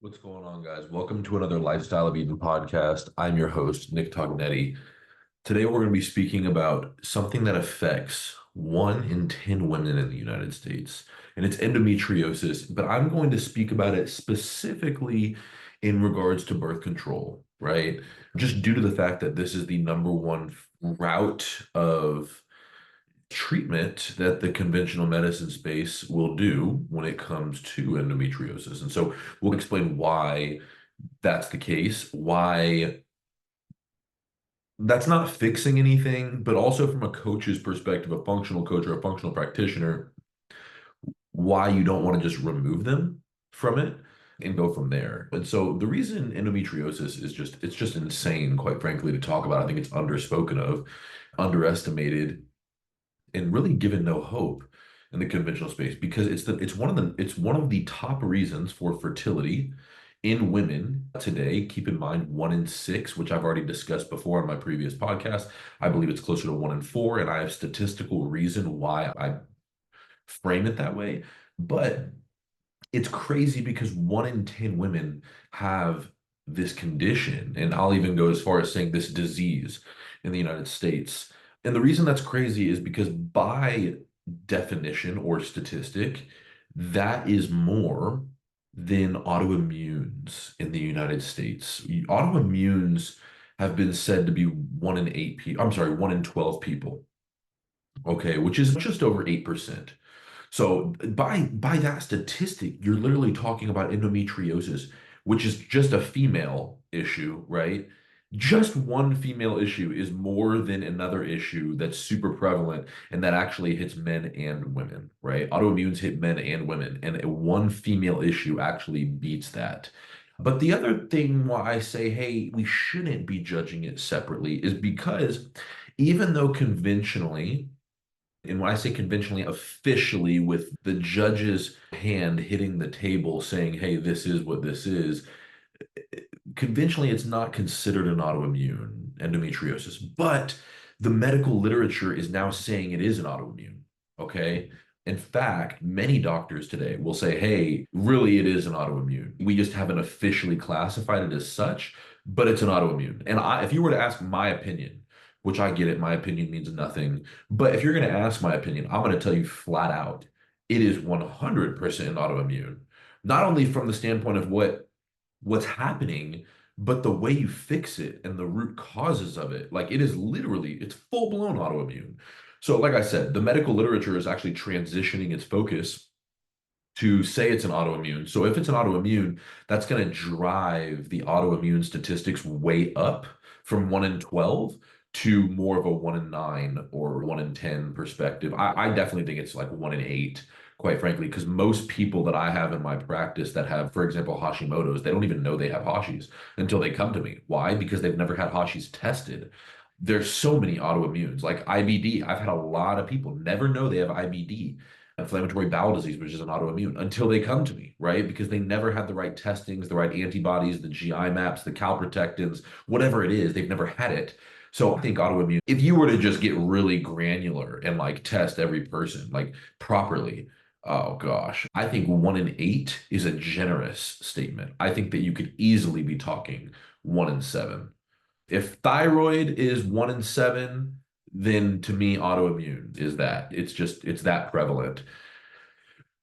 What's going on, guys? Welcome to another Lifestyle of Eden podcast. I'm your host, Nick Tognietti. Today, we're going to be speaking about something that affects 1 in 10 women in the United States, and it's endometriosis. But I'm going to speak about it specifically in regards to birth control, right? Just due to the fact that this is the number one route of treatment that the conventional medicine space will do when it comes to endometriosis. And so we'll explain why that's the case, why that's not fixing anything, but also from a coach's perspective, a functional coach or a functional practitioner, why you don't want to just remove them from it and go from there. And so the reason endometriosis is it's just insane, quite frankly, to talk about. I think it's underspoken of, underestimated, and really given no hope in the conventional space because it's one of the top reasons for fertility in women today. Keep in mind 1 in 6, which I've already discussed before on my previous podcast. I believe it's closer to 1 in 4, and I have statistical reason why I frame it that way. But it's crazy because 1 in 10 women have this condition, and I'll even go as far as saying this disease in the United States. And the reason that's crazy is because by definition or statistic, that is more than autoimmunes in the United States. Autoimmunes have been said to be 1 in 8 people, I'm sorry, 1 in 12 people, okay, which is just over 8%. So by that statistic, you're literally talking about endometriosis, which is just a female issue, right? Just one female issue is more than another issue that's super prevalent and that actually hits men and women, right? Autoimmunes hit men and women, and one female issue actually beats that. But the other thing why I say, hey, we shouldn't be judging it separately is because even though conventionally, and when I say conventionally, officially, with the judge's hand hitting the table saying, hey, this is what this is, conventionally, it's not considered an autoimmune endometriosis, but the medical literature is now saying it is an autoimmune. Okay. In fact, many doctors today will say, hey, really, it is an autoimmune. We just haven't officially classified it as such, but it's an autoimmune. And if you were to ask my opinion, which I get it, my opinion means nothing. But if you're going to ask my opinion, I'm going to tell you flat out, it is 100% autoimmune. Not only from the standpoint of what's happening, but the way you fix it and the root causes of it. Like it is literally, it's full blown autoimmune. So, like I said, the medical literature is actually transitioning its focus to say it's an autoimmune. So, if it's an autoimmune, that's going to drive the autoimmune statistics way up from 1 in 12 to more of a 1 in 9 or 1 in 10 perspective. I definitely think it's like 1 in 8, quite frankly, because most people that I have in my practice that have, for example, Hashimoto's, they don't even know they have Hashis until they come to me. Why? Because they've never had Hashis tested. There's so many autoimmunes, like IBD. I've had a lot of people never know they have IBD, inflammatory bowel disease, which is an autoimmune, until they come to me, right? Because they never had the right testings, the right antibodies, the GI maps, the calprotectins, whatever it is, they've never had it. So I think autoimmune, if you were to just get really granular and like test every person like properly, oh gosh, I think 1 in 8 is a generous statement. I think that you could easily be talking 1 in 7. If thyroid is 1 in 7, then to me, autoimmune is that. It's that prevalent.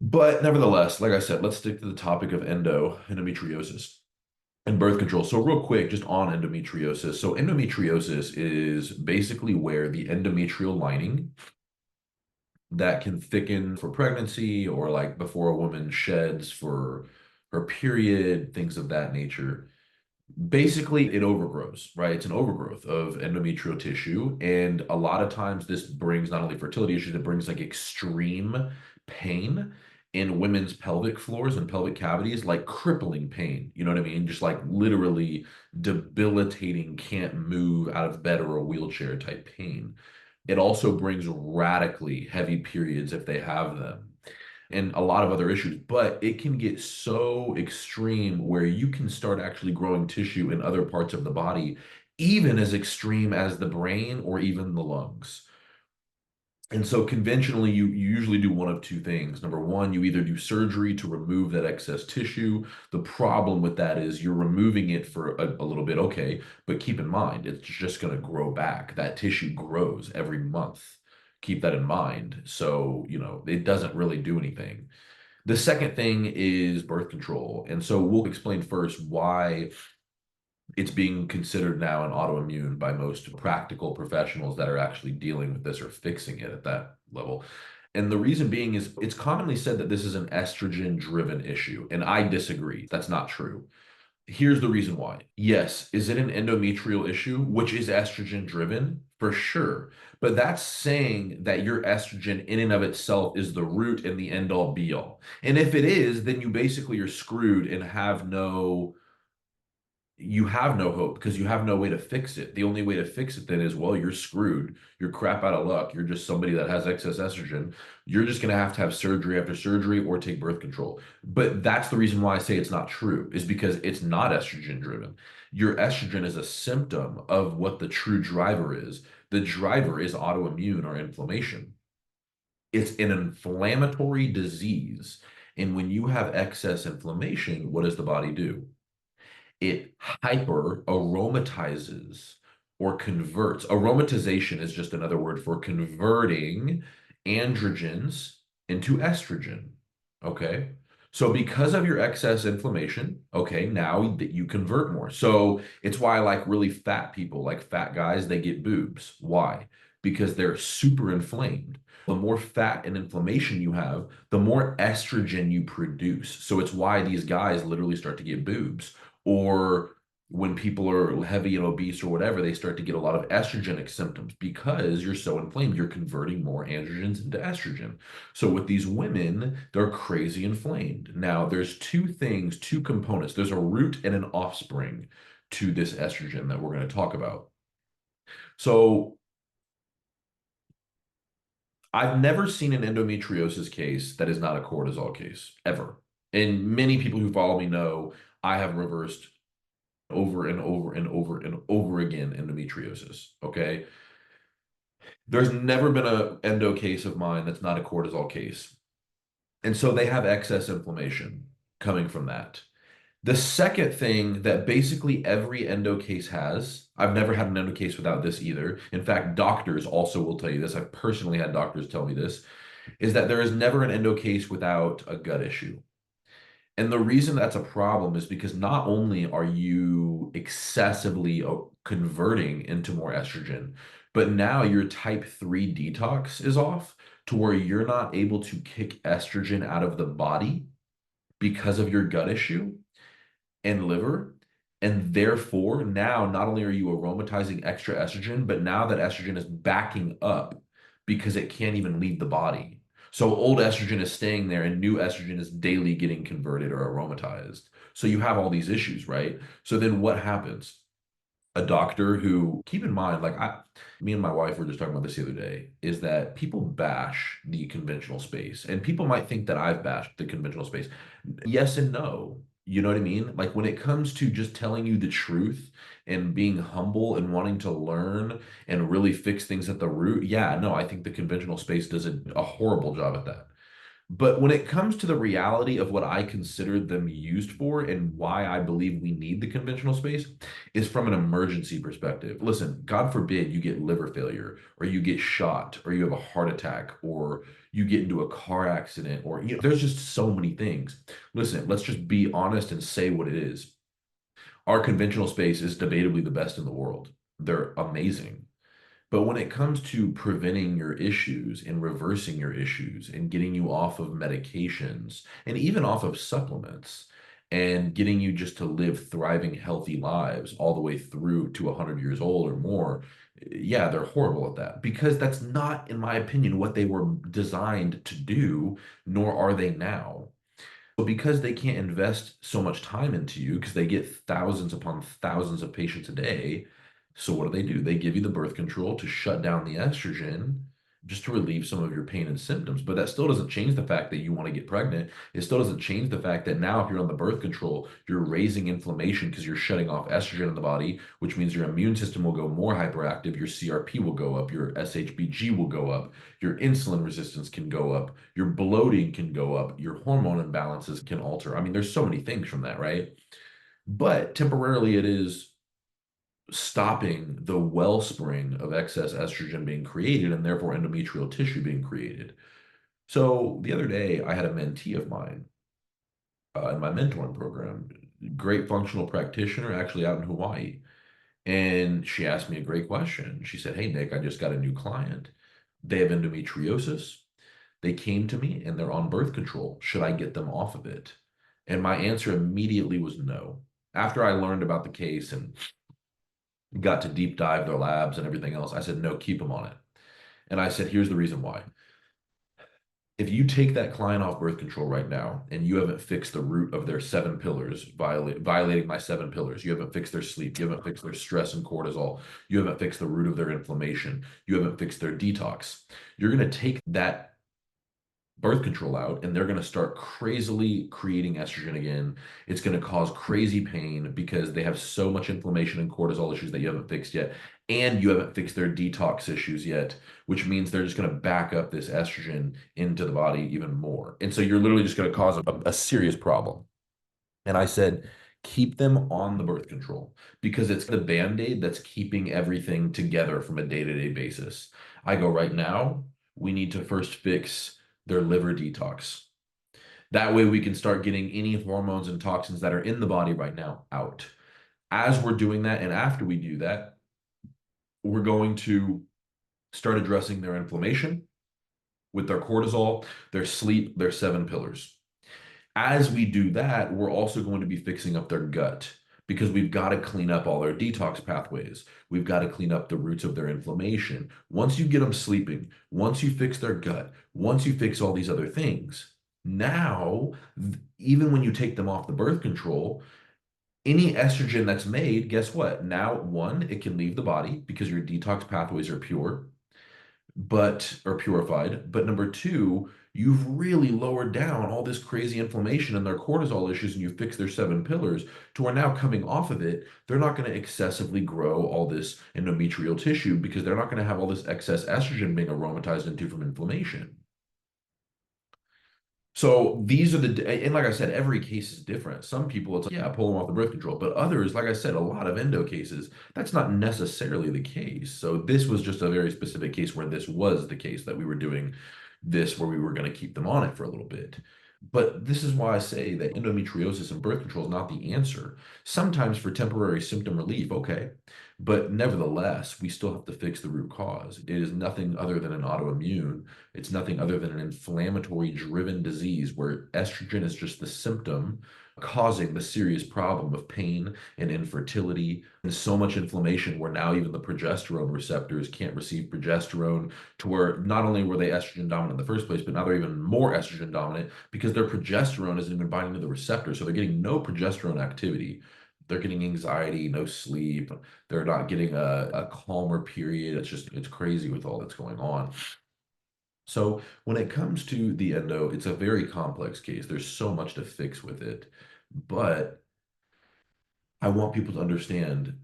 But nevertheless, like I said, let's stick to the topic of endometriosis and birth control. So, real quick, just on endometriosis. So, endometriosis is basically where the endometrial lining that can thicken for pregnancy or like before a woman sheds for her period, things of that nature. Basically, it overgrows, right? It's an overgrowth of endometrial tissue. And a lot of times, this brings not only fertility issues, it brings like extreme pain in women's pelvic floors and pelvic cavities, like crippling pain. You know what I mean? Just like literally debilitating, can't move out of bed or a wheelchair type pain. It also brings radically heavy periods if they have them and a lot of other issues, but it can get so extreme where you can start actually growing tissue in other parts of the body, even as extreme as the brain or even the lungs. And so conventionally, you usually do one of two things. Number one, you either do surgery to remove that excess tissue. The problem with that is you're removing it for a little bit, okay, but keep in mind, it's just going to grow back. That tissue grows every month. Keep that in mind. So, it doesn't really do anything. The second thing is birth control. And so we'll explain first why it's being considered now an autoimmune by most practical professionals that are actually dealing with this or fixing it at that level. And the reason being is it's commonly said that this is an estrogen driven issue. And I disagree. That's not true. Here's the reason why. Yes, is it an endometrial issue, which is estrogen driven? For sure. But that's saying that your estrogen in and of itself is the root and the end all be all. And if it is, then you basically are screwed and have no hope because you have no way to fix it. The only way to fix it then is, well, you're screwed. You're crap out of luck. You're just somebody that has excess estrogen. You're just going to have surgery after surgery or take birth control. But that's the reason why I say it's not true, is because it's not estrogen driven. Your estrogen is a symptom of what the true driver is. The driver is autoimmune or inflammation. It's an inflammatory disease. And when you have excess inflammation, what does the body do? It hyper aromatizes or converts. Aromatization is just another word for converting androgens into estrogen. Okay. So because of your excess inflammation, okay, now that you convert more. So it's why I like really fat people, like fat guys, they get boobs. Why? Because they're super inflamed. The more fat and inflammation you have, the more estrogen you produce. So it's why these guys literally start to get boobs. Or when people are heavy and obese or whatever, they start to get a lot of estrogenic symptoms because you're so inflamed. You're converting more androgens into estrogen. So with these women, they're crazy inflamed. Now, there's two components. There's a root and an offspring to this estrogen that we're going to talk about. So I've never seen an endometriosis case that is not a cortisol case, ever. And many people who follow me know I have reversed over and over and over and over again endometriosis. Okay. There's never been a endo case of mine that's not a cortisol case. And so they have excess inflammation coming from that. The second thing that basically every endo case has, I've never had an endo case without this either. In fact, doctors also will tell you this. I've personally had doctors tell me this, is that there is never an endo case without a gut issue. And the reason that's a problem is because not only are you excessively converting into more estrogen, but now your type 3 detox is off to where you're not able to kick estrogen out of the body because of your gut issue and liver. And therefore, now not only are you aromatizing extra estrogen, but now that estrogen is backing up because it can't even leave the body. So old estrogen is staying there and new estrogen is daily getting converted or aromatized. So you have all these issues, right? So then what happens? A doctor who, keep in mind, like me and my wife were just talking about this the other day, is that people bash the conventional space. And people might think that I've bashed the conventional space. Yes and no. You know what I mean? Like when it comes to just telling you the truth and being humble and wanting to learn and really fix things at the root, yeah, no, I think the conventional space does a horrible job at that. But when it comes to the reality of what I consider them used for and why I believe we need the conventional space is from an emergency perspective. Listen, God forbid you get liver failure or you get shot or you have a heart attack or you get into a car accident or there's just so many things. Listen, let's just be honest and say what it is. Our conventional space is debatably the best in the world. They're amazing. But when it comes to preventing your issues and reversing your issues and getting you off of medications and even off of supplements and getting you just to live thriving, healthy lives all the way through to 100 years old or more, yeah, they're horrible at that because that's not, in my opinion, what they were designed to do, nor are they now. So because they can't invest so much time into you because they get thousands upon thousands of patients a day, so what do? They give you the birth control to shut down the estrogen, just to relieve some of your pain and symptoms. But that still doesn't change the fact that you want to get pregnant. It still doesn't change the fact that now, if you're on the birth control, you're raising inflammation because you're shutting off estrogen in the body, which means your immune system will go more hyperactive, your CRP will go up, your SHBG will go up, your insulin resistance can go up, your bloating can go up, your hormone imbalances can alter. I mean, there's so many things from that, right? But temporarily, it is stopping the wellspring of excess estrogen being created and therefore endometrial tissue being created. So the other day, I had a mentee of mine in my mentoring program, great functional practitioner, actually out in Hawaii. And she asked me a great question. She said, "Hey, Nick, I just got a new client. They have endometriosis. They came to me and they're on birth control. Should I get them off of it?" And my answer immediately was no. After I learned about the case and got to deep dive their labs and everything else, I said, no, keep them on it. And I said, here's the reason why. If you take that client off birth control right now and you haven't fixed the root of their 7 pillars, violating my 7 pillars, you haven't fixed their sleep, you haven't fixed their stress and cortisol, you haven't fixed the root of their inflammation, you haven't fixed their detox, you're going to take that birth control out and they're going to start crazily creating estrogen again. It's going to cause crazy pain because they have so much inflammation and cortisol issues that you haven't fixed yet. And you haven't fixed their detox issues yet, which means they're just going to back up this estrogen into the body even more. And so you're literally just going to cause a serious problem. And I said, keep them on the birth control because it's the band-aid that's keeping everything together from a day-to-day basis. I go, right now, we need to first fix their liver detox. That way we can start getting any hormones and toxins that are in the body right now out. As we're doing that, and after we do that, we're going to start addressing their inflammation with their cortisol, their sleep, their 7 pillars. As we do that, we're also going to be fixing up their gut because we've got to clean up all their detox pathways. We've got to clean up the roots of their inflammation. Once you get them sleeping, once you fix their gut, once you fix all these other things, now, even when you take them off the birth control, any estrogen that's made, guess what? Now, one, it can leave the body because your detox pathways are pure but or purified. But number two, you've really lowered down all this crazy inflammation and their cortisol issues, and you fix their 7 pillars to where now coming off of it, they're not going to excessively grow all this endometrial tissue because they're not going to have all this excess estrogen being aromatized into from inflammation. So these are and like I said, every case is different. Some people, it's like, yeah, pull them off the birth control. But others, like I said, a lot of endo cases, that's not necessarily the case. So this was just a very specific case where this was the case that we were doing this, where we were going to keep them on it for a little bit. But this is why I say that endometriosis and birth control is not the answer. Sometimes for temporary symptom relief, okay. But nevertheless, we still have to fix the root cause. It is nothing other than an autoimmune. It's nothing other than an inflammatory driven disease where estrogen is just the symptom causing the serious problem of pain and infertility and so much inflammation where now even the progesterone receptors can't receive progesterone, to where not only were they estrogen dominant in the first place, but now they're even more estrogen dominant because their progesterone isn't even binding to the receptor. So they're getting no progesterone activity. They're getting anxiety, no sleep. They're not getting a calmer period. It's crazy with all that's going on. So when it comes to the endo, it's a very complex case. There's so much to fix with it. But I want people to understand,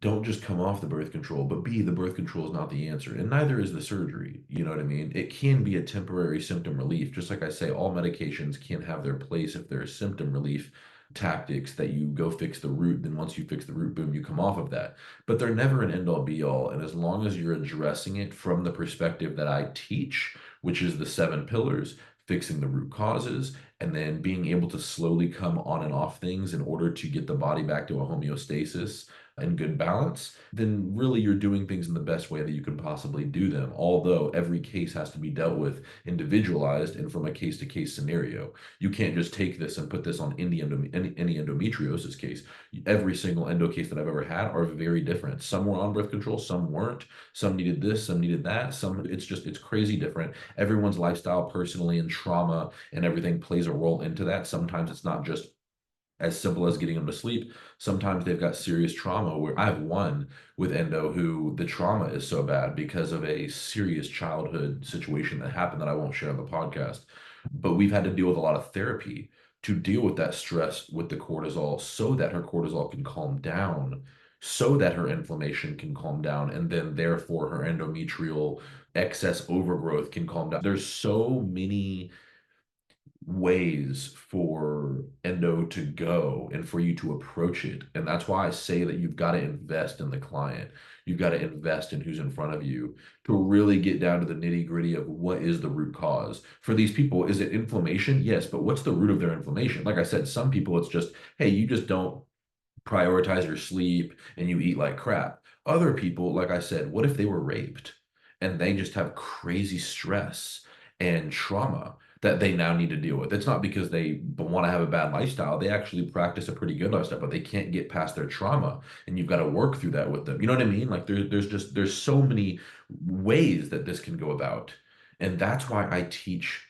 don't just come off the birth control, but B, the birth control is not the answer, and neither is the surgery. You know what I mean? It can be a temporary symptom relief. Just like I say, all medications can have their place if there's symptom relief tactics that you go fix the root. Then once you fix the root, boom, you come off of that. But they're never an end all be all. And as long as you're addressing it from the perspective that I teach, which is the 7 pillars, fixing the root causes, and then being able to slowly come on and off things in order to get the body back to a homeostasis and good balance, then really you're doing things in the best way that you can possibly do them. Although every case has to be dealt with individualized and from a case-to-case scenario. You can't just take this and put this on any endometriosis case. Every single endo case that I've ever had are very different. Some were on birth control, some weren't. Some needed this, some needed that. It's crazy different. Everyone's lifestyle personally and trauma and everything plays a role into that. Sometimes it's not just as simple as getting them to sleep. Sometimes they've got serious trauma where I have one with endo who the trauma is so bad because of a serious childhood situation that happened that I won't share on the podcast. But we've had to deal with a lot of therapy to deal with that stress with the cortisol so that her cortisol can calm down, so that her inflammation can calm down, and then therefore her endometrial excess overgrowth can calm down. There's so many ways for endo to go and for you to approach it. And that's why I say that you've got to invest in the client. You've got to invest in who's in front of you to really get down to the nitty gritty of what is the root cause. For these people, is it inflammation? Yes, but what's the root of their inflammation? Like I said, some people it's just, hey, you just don't prioritize your sleep and you eat like crap. Other people, like I said, what if they were raped and they just have crazy stress and trauma that they now need to deal with? It's not because they want to have a bad lifestyle. They actually practice a pretty good lifestyle, but they can't get past their trauma. And you've got to work through that with them. You know what I mean? Like there's so many ways that this can go about. And that's why I teach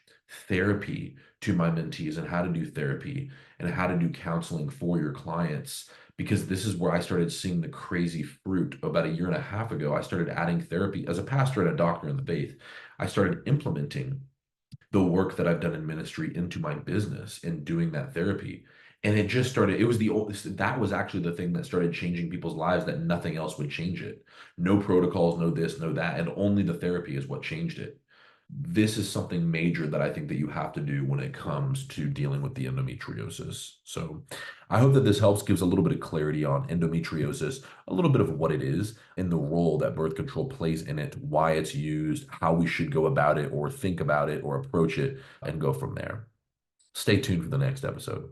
therapy to my mentees and how to do therapy and how to do counseling for your clients because this is where I started seeing the crazy fruit about a year and a half ago. I started adding therapy as a pastor and a doctor in the faith. I started implementing the work that I've done in ministry into my business and doing that therapy. And it just started, it was the oldest, that was actually the thing that started changing people's lives, that nothing else would change it. No protocols, no this, no that. And only the therapy is what changed it. This is something major that I think that you have to do when it comes to dealing with the endometriosis. So I hope that this helps, gives a little bit of clarity on endometriosis, a little bit of what it is and the role that birth control plays in it, why it's used, how we should go about it or think about it or approach it and go from there. Stay tuned for the next episode.